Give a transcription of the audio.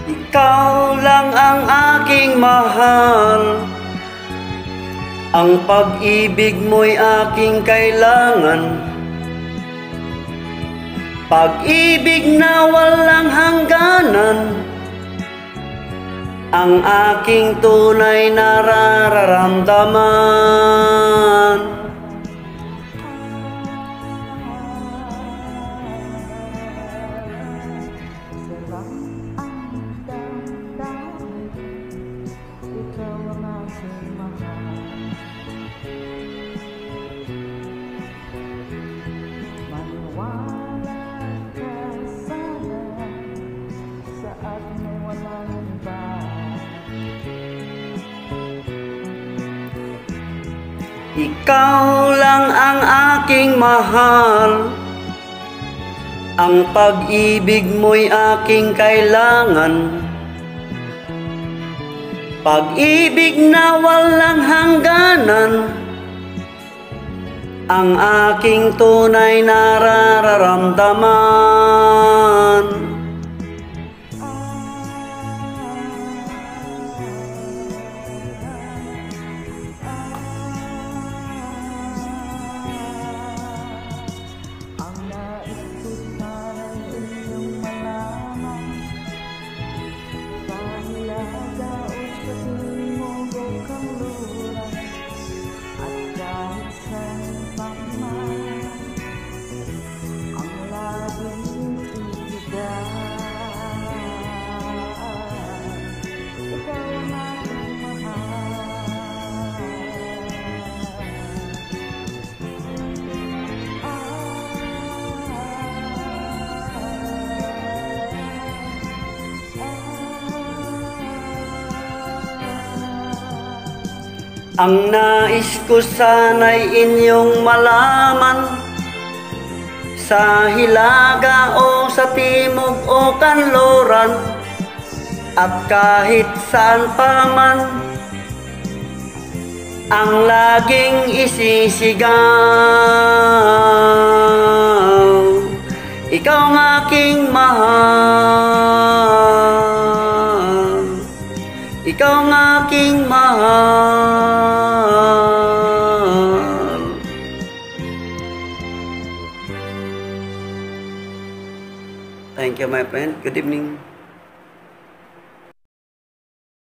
Ikaw lang ang aking mahal, ang pag-ibig mo'y aking kailangan. Pag-ibig na walang hangganan, ang aking tunay nararamdaman. Ikaw lang ang aking mahal, ang pag-ibig mo'y aking kailangan. Pag-ibig na walang hangganan, ang aking tunay nararamdaman. Ang nais ko sana'y inyong malaman, sa Hilaga o sa Timog o Kanluran, at kahit saan pa man, ang laging isisigaw, ikaw ang aking mahal, ikaw ang aking mahal. Thank you, my friend. Good evening.